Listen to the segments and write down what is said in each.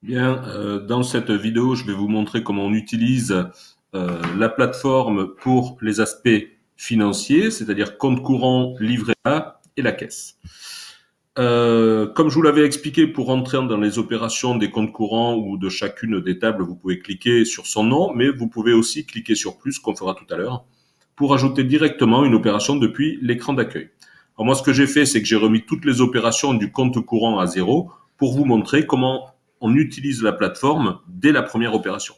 Bien, dans cette vidéo, je vais vous montrer comment on utilise la plateforme pour les aspects financiers, c'est-à-dire compte courant, livret A et la caisse. Comme je vous l'avais expliqué, pour entrer dans les opérations des comptes courants ou de chacune des tables, vous pouvez cliquer sur son nom, mais vous pouvez aussi cliquer sur plus, qu'on fera tout à l'heure, pour ajouter directement une opération depuis l'écran d'accueil. Alors moi, ce que j'ai fait, c'est que j'ai remis toutes les opérations du compte courant à zéro pour vous montrer comment on utilise la plateforme dès la première opération.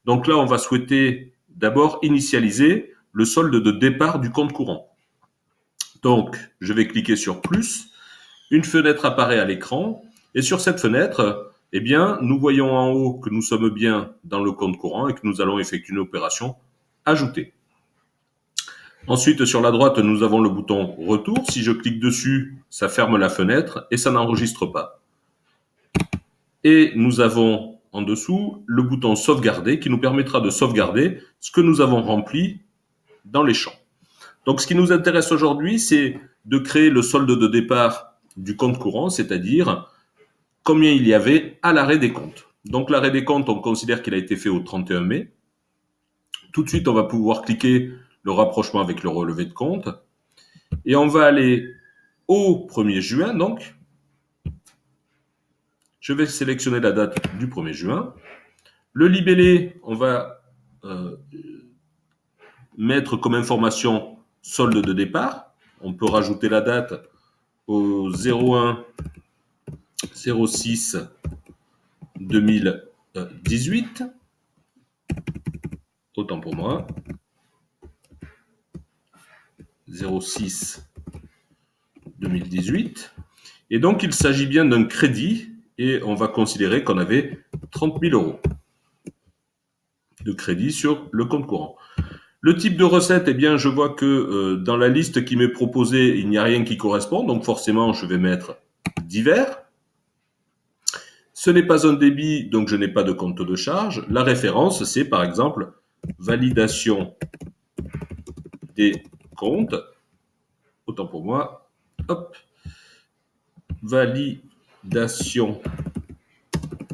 Donc là, on va souhaiter d'abord initialiser le solde de départ du compte courant. Donc, je vais cliquer sur plus. Une fenêtre apparaît à l'écran et sur cette fenêtre, eh bien, nous voyons en haut que nous sommes bien dans le compte courant et que nous allons effectuer une opération ajouter. Ensuite, sur la droite, nous avons le bouton retour. Si je clique dessus, ça ferme la fenêtre et ça n'enregistre pas. Et nous avons en dessous le bouton sauvegarder qui nous permettra de sauvegarder ce que nous avons rempli dans les champs. Donc, ce qui nous intéresse aujourd'hui, c'est de créer le solde de départ du compte courant, c'est-à-dire combien il y avait à l'arrêt des comptes. Donc, l'arrêt des comptes, on considère qu'il a été fait au 31 mai. Tout de suite, on va pouvoir cliquer le rapprochement avec le relevé de compte. Et on va aller au 1er juin, donc. Je vais sélectionner la date du 1er juin. Le libellé, on va mettre comme information solde de départ. On peut rajouter la date au 01 06 2018. Autant pour moi. 06 2018. Et donc, il s'agit bien d'un crédit et on va considérer qu'on avait 30 000 euros de crédit sur le compte courant. Le type de recette, eh bien, je vois que dans la liste qui m'est proposée, il n'y a rien qui correspond, donc forcément, je vais mettre divers. Ce n'est pas un débit, donc je n'ai pas de compte de charge. La référence, c'est par exemple validation des comptes. Autant pour moi. Hop. Validation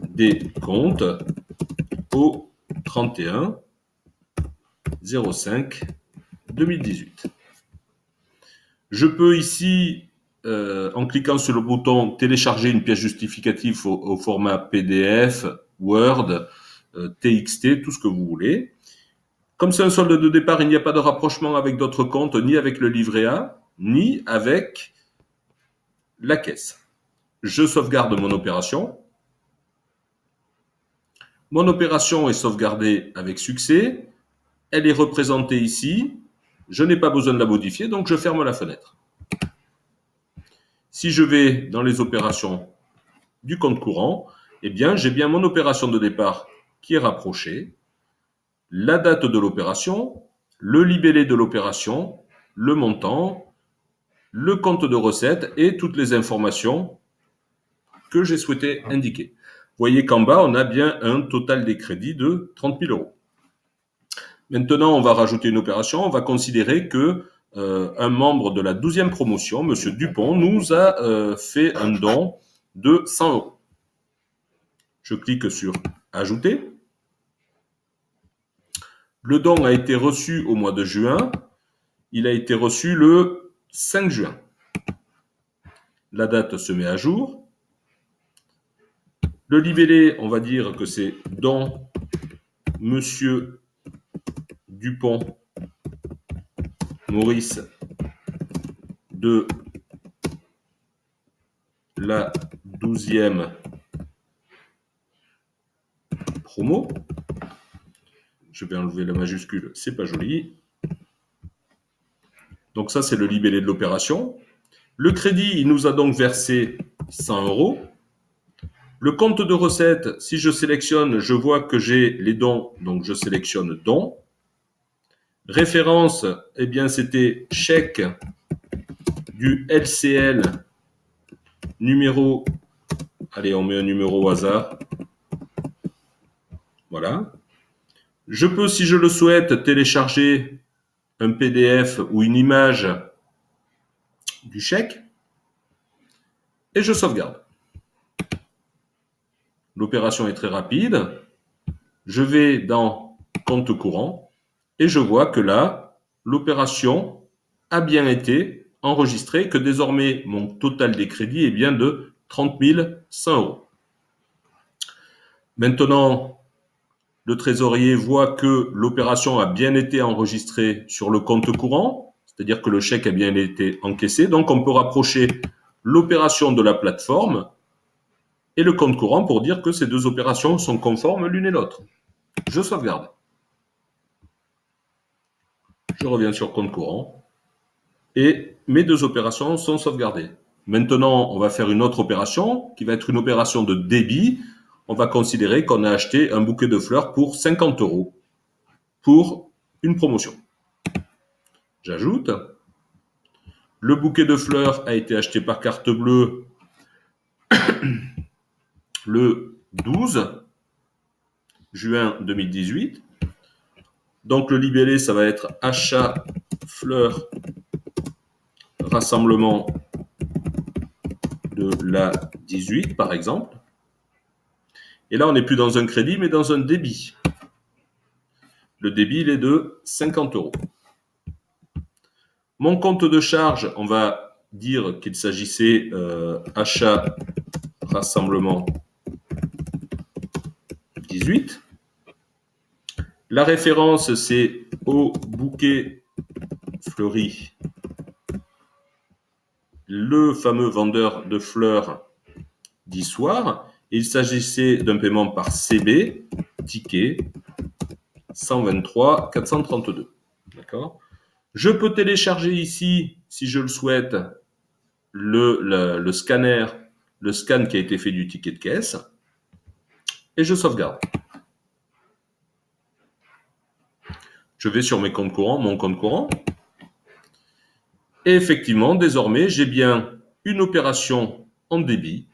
des comptes au 31 05 2018. Je peux ici, en cliquant sur le bouton télécharger une pièce justificative au format PDF, Word, TXT, tout ce que vous voulez. Comme c'est un solde de départ, il n'y a pas de rapprochement avec d'autres comptes, ni avec le livret A, ni avec la caisse. Je sauvegarde mon opération. Mon opération est sauvegardée avec succès. Elle est représentée ici. Je n'ai pas besoin de la modifier, donc je ferme la fenêtre. Si je vais dans les opérations du compte courant, eh bien, j'ai bien mon opération de départ qui est rapprochée, la date de l'opération, le libellé de l'opération, le montant, le compte de recette et toutes les informations que j'ai souhaité indiquer. Vous voyez qu'en bas, on a bien un total des crédits de 30 000 euros. Maintenant, on va rajouter une opération. On va considérer que un membre de la 12e promotion, M. Dupont, nous a fait un don de 100 euros. Je clique sur « Ajouter ». Le don a été reçu au mois de juin. Il a été reçu le 5 juin. La date se met à jour. Le libellé, on va dire que c'est « Don Monsieur Dupont Maurice de la 12e promo ». Je vais enlever la majuscule, c'est pas joli. Donc ça, c'est le libellé de l'opération. Le crédit, il nous a donc versé 100 euros. Le compte de recette, si je sélectionne, je vois que j'ai les dons, donc je sélectionne dons. Référence, eh bien, c'était chèque du LCL numéro, allez, on met un numéro au hasard. Voilà. Je peux, si je le souhaite, télécharger un PDF ou une image du chèque et je sauvegarde. L'opération est très rapide. Je vais dans compte courant et je vois que là, l'opération a bien été enregistrée, que désormais mon total des crédits est bien de 30 100 euros. Maintenant, le trésorier voit que l'opération a bien été enregistrée sur le compte courant, c'est-à-dire que le chèque a bien été encaissé. Donc, on peut rapprocher l'opération de la plateforme et le compte courant pour dire que ces deux opérations sont conformes l'une et l'autre. Je sauvegarde. Je reviens sur compte courant et mes deux opérations sont sauvegardées. Maintenant, on va faire une autre opération qui va être une opération de débit. On va considérer qu'on a acheté un bouquet de fleurs pour 50 euros pour une promotion. J'ajoute. Le bouquet de fleurs a été acheté par carte bleue le 12 juin 2018. Donc le libellé, ça va être achat fleurs rassemblement de la 18 par exemple. Et là, on n'est plus dans un crédit, mais dans un débit. Le débit, il est de 50 euros. Mon compte de charge, on va dire qu'il s'agissait achat rassemblement 18. La référence, c'est au bouquet fleuri, le fameux vendeur de fleurs d'Issoire. Il s'agissait d'un paiement par CB, ticket 123 432. D'accord ? Je peux télécharger ici, si je le souhaite, le scanner, le scan qui a été fait du ticket de caisse, et je sauvegarde. Je vais sur mes comptes courants, mon compte courant, et effectivement, désormais, j'ai bien une opération en débit,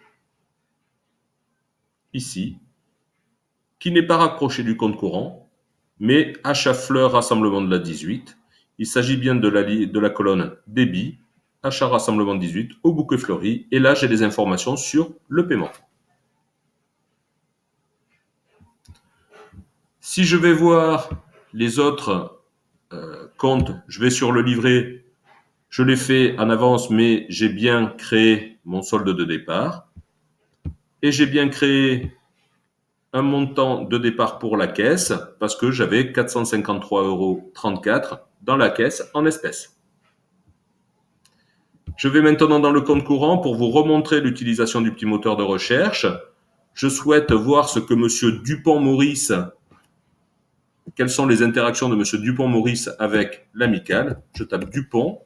ici, qui n'est pas raccrochée du compte courant, mais achat fleurs rassemblement de la 18. Il s'agit bien de la colonne débit, achat rassemblement 18 au bouquet fleuri. Et là, j'ai des informations sur le paiement. Si je vais voir les autres comptes, je vais sur le livret. Je l'ai fait en avance, mais j'ai bien créé mon solde de départ. Et j'ai bien créé un montant de départ pour la caisse parce que j'avais 453,34 euros dans la caisse en espèces. Je vais maintenant dans le compte courant pour vous remontrer l'utilisation du petit moteur de recherche. Je souhaite voir ce que M. Dupont-Maurice, quelles sont les interactions de M. Dupont-Maurice avec l'amicale. Je tape Dupont.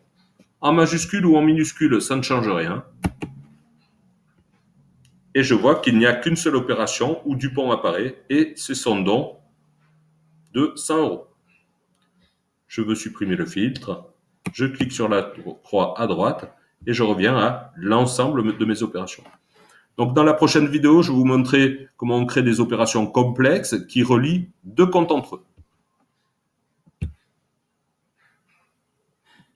En majuscule ou en minuscule, ça ne change rien. Et je vois qu'il n'y a qu'une seule opération où Dupont apparaît et c'est son don de 100 euros. Je veux supprimer le filtre. Je clique sur la croix à droite et je reviens à l'ensemble de mes opérations. Donc, dans la prochaine vidéo, je vais vous montrer comment on crée des opérations complexes qui relient deux comptes entre eux.